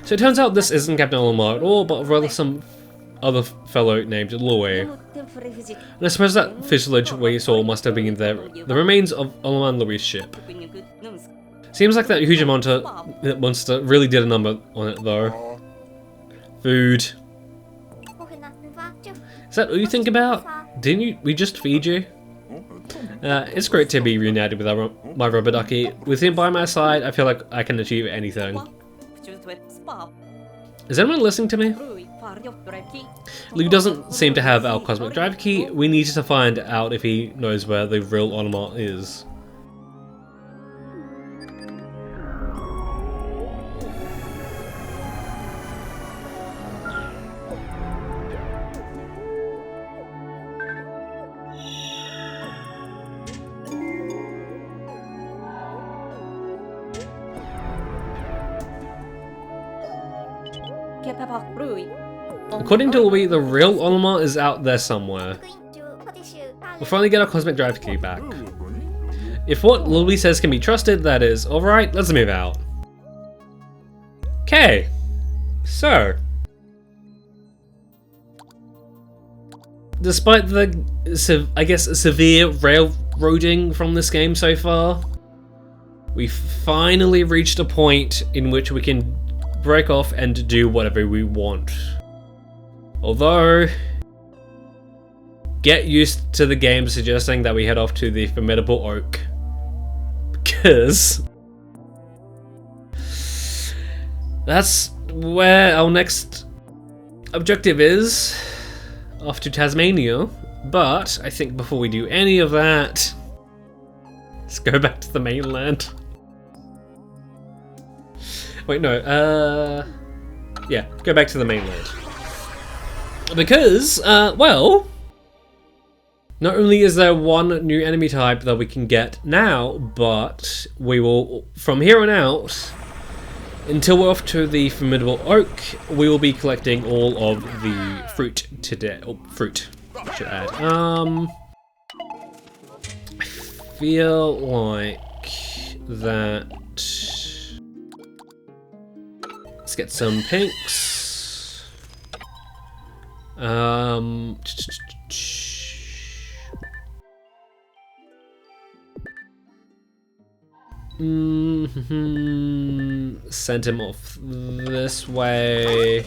So it turns out this isn't Captain Olimar at all, but rather some other fellow named Louis. And I suppose that fuselage we saw must have been the remains of Olimar and Louis' ship. Seems like that huge monster really did a number on it though. Food. Is that all you think about? Didn't we just feed you? It's great to be reunited with my rubber ducky. With him by my side, I feel like I can achieve anything. Is anyone listening to me? Lou doesn't seem to have our cosmic drive key. We need to find out if he knows where the real Olimar is. According to Louis, the real Olimar is out there somewhere. We'll finally get our cosmic drive key back. If what Louis says can be trusted, that is. Alright, let's move out. Okay. So. Despite the, I guess, severe railroading from this game so far, we finally reached a point in which we can break off and do whatever we want. Although, get used to the game suggesting that we head off to the formidable oak. Because that's where our next objective is, off to Tasmania. But I think before we do any of that, let's go back to the mainland. Wait, no, yeah, go back to the mainland. Because, well, not only is there one new enemy type that we can get now, but we will, from here on out, until we're off to the formidable oak, we will be collecting all of the fruit today. Oh, fruit, I should add. I feel like that. Let's get some pinks. Send him off this way. I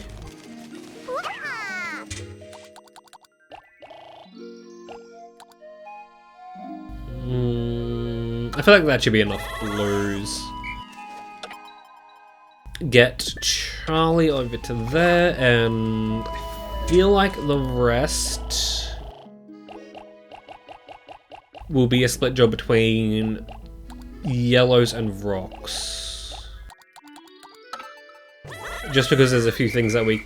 feel like that should be enough blues. Get Charlie over to there, and I feel like the rest will be a split job between yellows and rocks. Just because there's a few things that we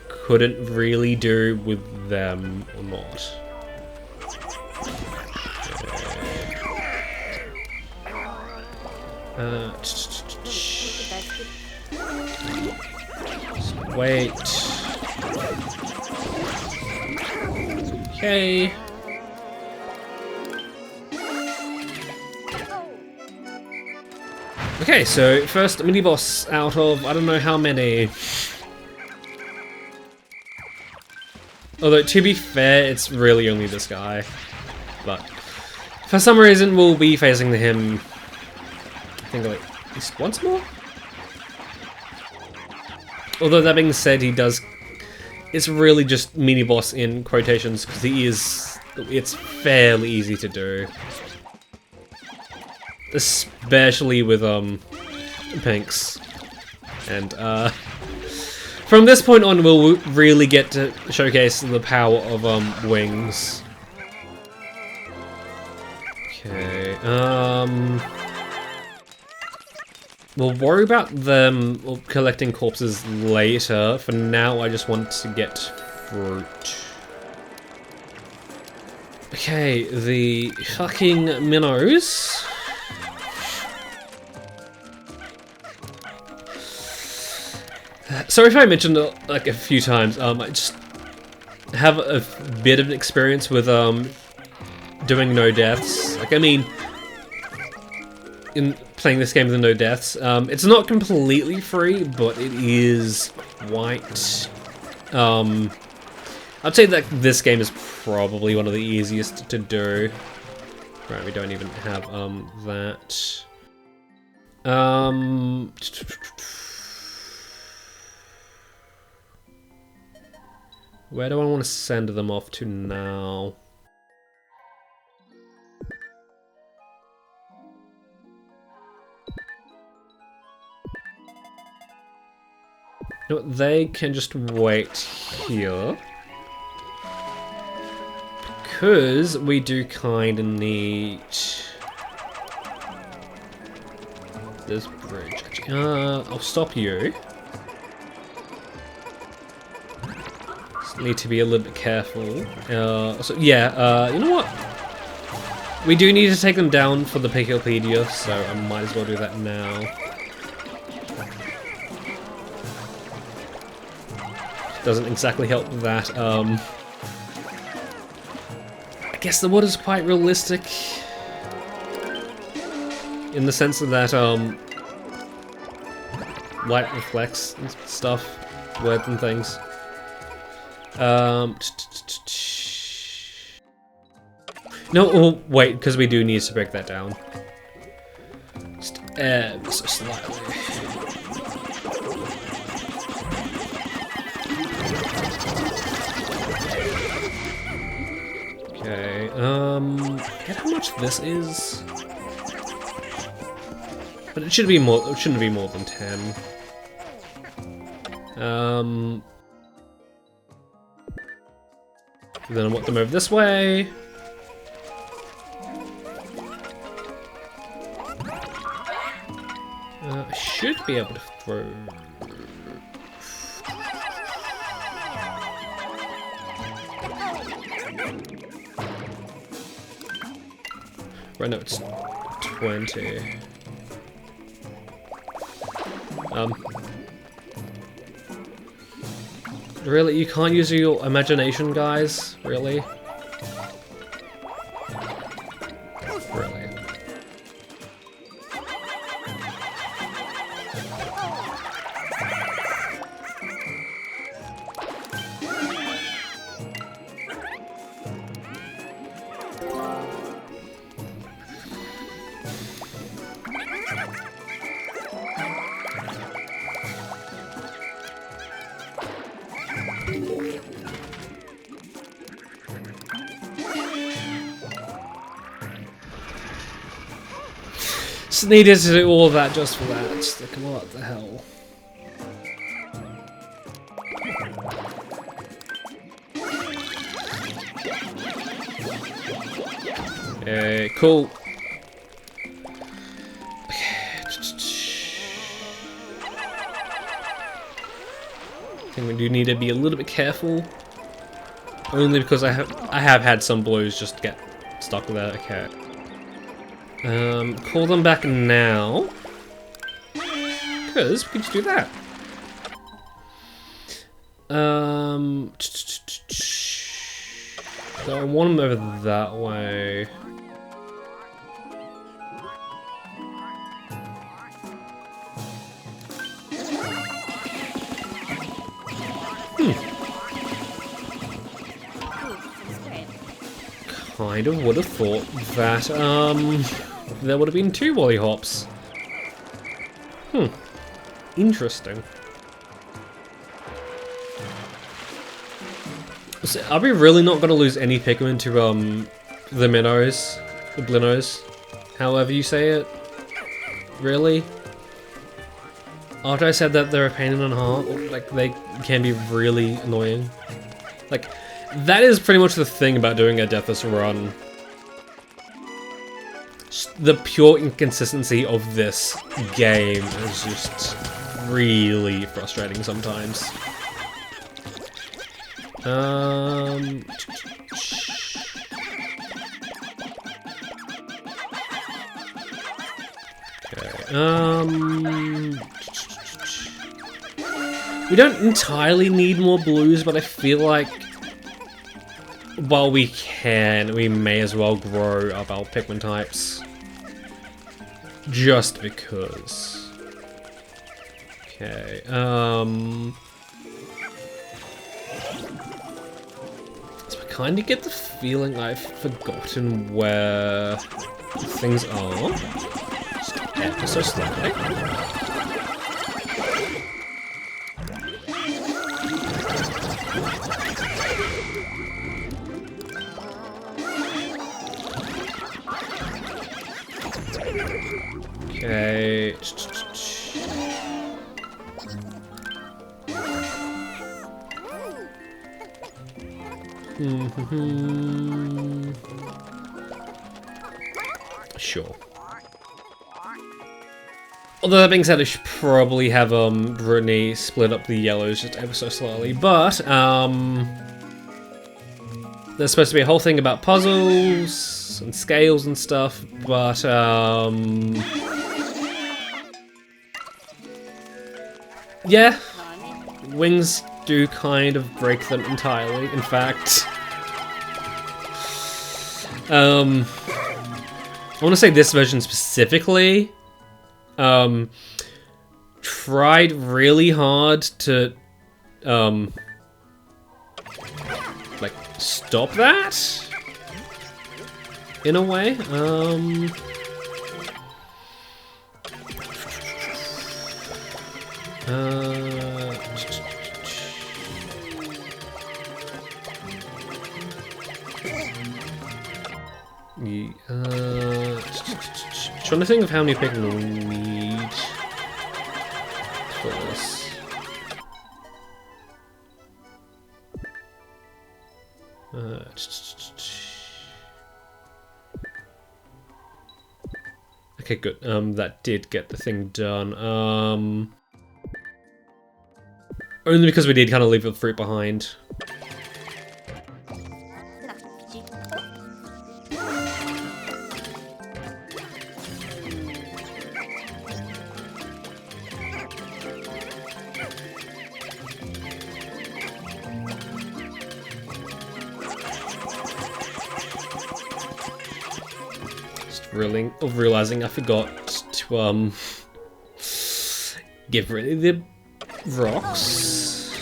couldn't really do with them or not. Wait. Okay. Okay, so first mini boss out of I don't know how many. Although to be fair, it's really only this guy. But for some reason we'll be facing him, I think, like at least once more? Although that being said, he does, it's really just mini boss in quotations because it's fairly easy to do. Especially with pinks. And from this point on we'll really get to showcase the power of wings. Okay, we'll worry about them collecting corpses later. For now, I just want to get fruit. Okay, the fucking minnows. Sorry if I mentioned it like a few times. I just have a bit of an experience with doing no deaths. Like, I mean, in playing this game with no deaths. It's not completely free, but it is quite... I'd say that this game is probably one of the easiest to do. Right, we don't even have that. Where do I want to send them off to now? No, they can just wait here. Because we do kind of need this bridge. I'll stop you. Just need to be a little bit careful. So yeah, you know what? We do need to take them down for the Pikmin, so I might as well do that now. Doesn't exactly help that. I guess the water's quite realistic in the sense of that light reflects and stuff, words and things. No, oh, wait, because we do need to break that down. Just so slightly. Okay, forget how much this is. But it should be more, it shouldn't be more than 10. Then I want them over this way. I should be able to throw... Right now it's 20. Really? You can't use your imagination, guys? Really? Really? Just needed to do all of that just for that. Just like, what the hell? Okay, cool. I think we do need to be a little bit careful. Only because I have had some blues just get stuck with that. Okay. Call them back now. Because we can just do that. So I want them over that way. Kind of would have thought that, there would have been 2 Wally Hops. Interesting. So, are we really not going to lose any Pikmin to, the Minnows? The Blinnos? However you say it? Really? After I said that they're a pain in the heart, like, they can be really annoying. Like, that is pretty much the thing about doing a Deathless run. The pure inconsistency of this game is just really frustrating sometimes. We don't entirely need more blues, but I feel like while we can, we may as well grow up our Pikmin types. just because. Okay, so I kind of get the feeling I've forgotten where things are. Just ever so slightly. Okay. Sure. Although that being said, I should probably have Brittany split up the yellows just ever so slightly. But there's supposed to be a whole thing about puzzles and scales and stuff, but yeah, wings do kind of break them entirely. In fact, I want to say this version specifically tried really hard to like stop that in a way. Trying to think of how many Pikmin we need for this. Okay, good. That did get the thing done. Only because we did kind of leave the fruit behind. Realizing I forgot to give rid of the rocks.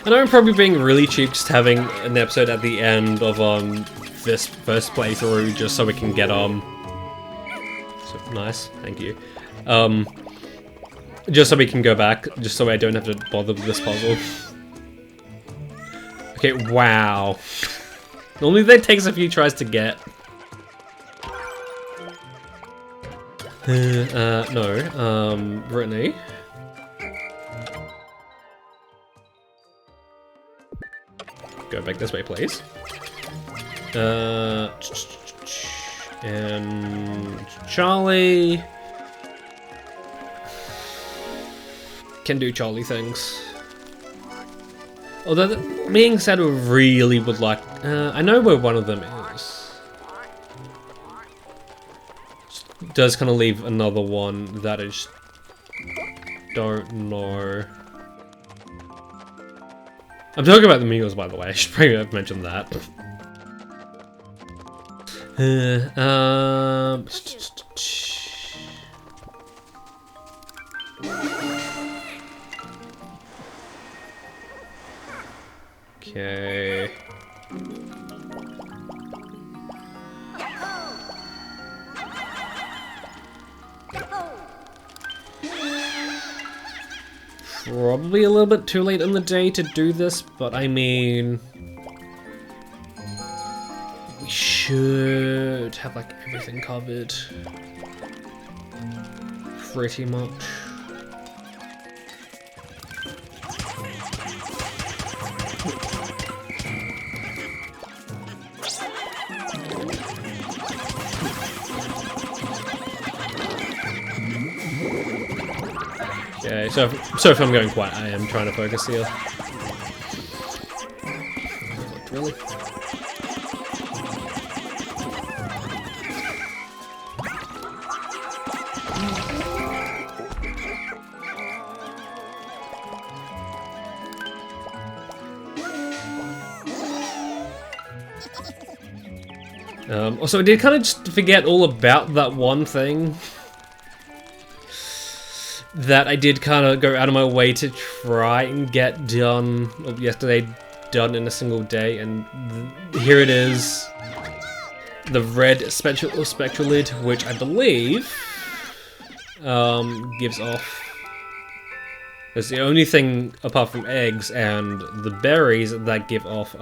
I know I'm probably being really cheap just having an episode at the end of this first playthrough just so we can get nice, thank you. Just so we can go back, just so I don't have to bother with this puzzle. Okay, wow. Normally that takes a few tries to get. No, Brittany. Go back this way, please. And Charlie can do Charlie things. Although that being said, we really would like. I know where one of them is. Does kind of leave another one that I just don't know. I'm talking about the meals, by the way. I should probably have mentioned that. Okay. Probably a little bit too late in the day to do this, but I mean, we should have like everything covered pretty much. Okay, so if I'm going quiet, I am trying to focus here. Really? Also, I did kind of just forget all about that one thing that I did kind of go out of my way to try and get done yesterday, done in a single day, and here it is. The red spectrolid, which I believe gives off. It's the only thing apart from eggs and the berries that give off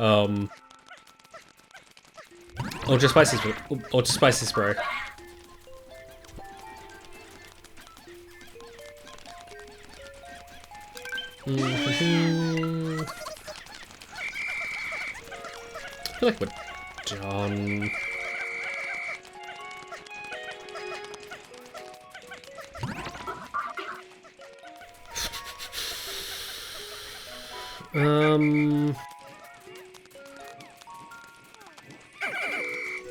ultra spicy spray. I feel like we're done.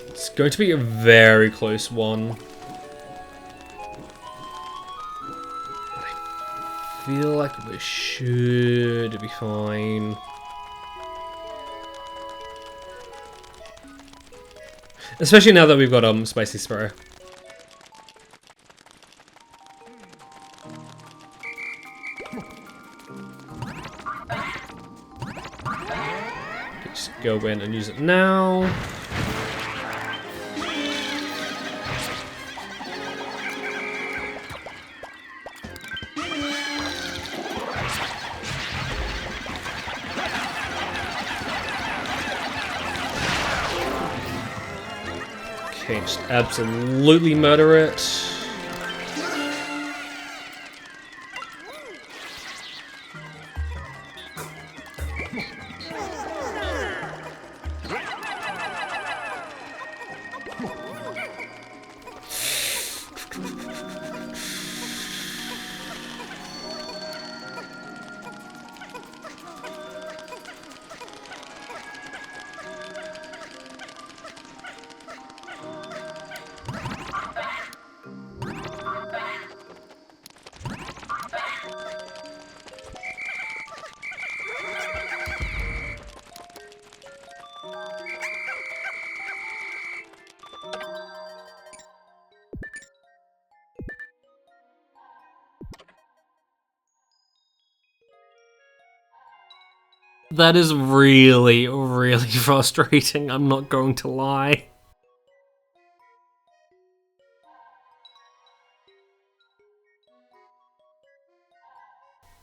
It's going to be a very close one. I feel like we should be fine. Especially now that we've got spicy spray. Just go in and use it now. Okay, just absolutely murder it. That is really, really frustrating, I'm not going to lie.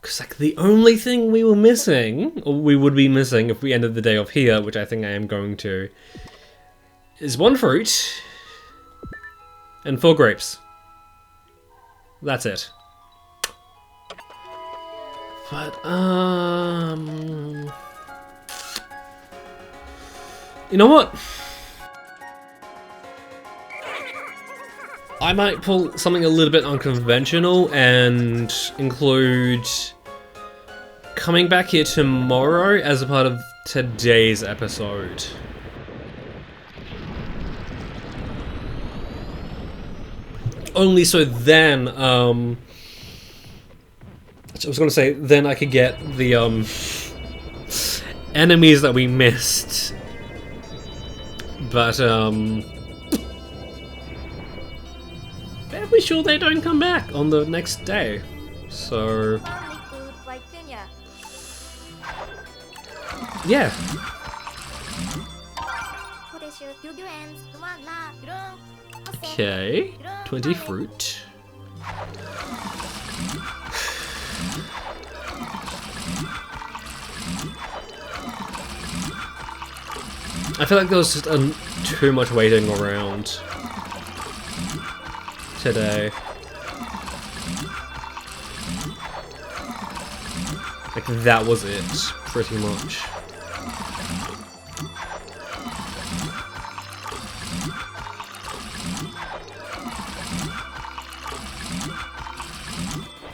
Because, like, the only thing we were missing, or we would be missing if we ended the day off here, which I think I am going to, is 1 fruit and 4 grapes. That's it. But, you know what? I might pull something a little bit unconventional and include coming back here tomorrow as a part of today's episode. Only so then, I was gonna say, then I could get the, enemies that we missed. But, fairly sure they don't come back on the next day. So, yeah. Okay, 20 fruit. I feel like there was just too much waiting around today. Like, that was it, pretty much.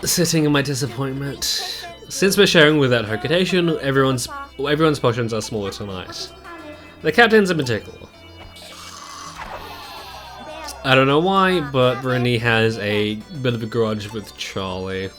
Sitting in my disappointment. Since we're sharing with that Hocotation, everyone's potions are smaller tonight. The captain's in particular. I don't know why, but Brittany has a bit of a grudge with Charlie.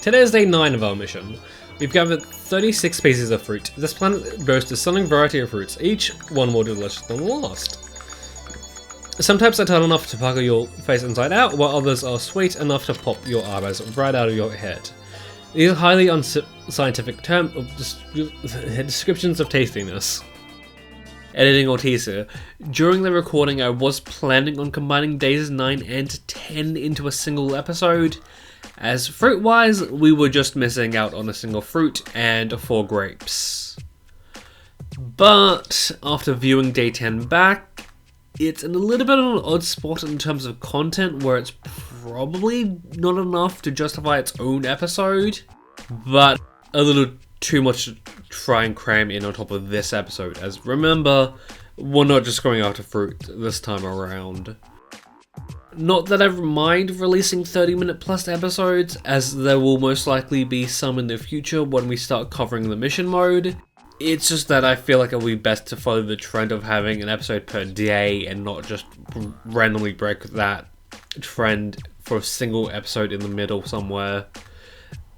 Today is day 9 of our mission. We've gathered 36 species of fruit. This planet boasts a stunning variety of fruits, each one more delicious than the last. Some types are tart enough to pucker your face inside out, while others are sweet enough to pop your eyebrows right out of your head. These are highly unscientific descriptions of tastiness. Editing or teaser. During the recording, I was planning on combining days 9 and 10 into a single episode, as fruit-wise, we were just missing out on a single fruit and 4 grapes. But after viewing day 10 back, it's in a little bit of an odd spot in terms of content where it's probably not enough to justify its own episode, but a little too much to try and cram in on top of this episode, as remember, we're not just going after fruit this time around. Not that I mind releasing 30-minute plus episodes, as there will most likely be some in the future when we start covering the mission mode. It's just that I feel like it would be best to follow the trend of having an episode per day and not just randomly break that trend for a single episode in the middle somewhere.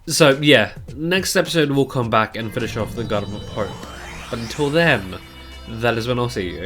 So yeah, next episode we'll come back and finish off the Garden of Hope. But until then, that is when I'll see you.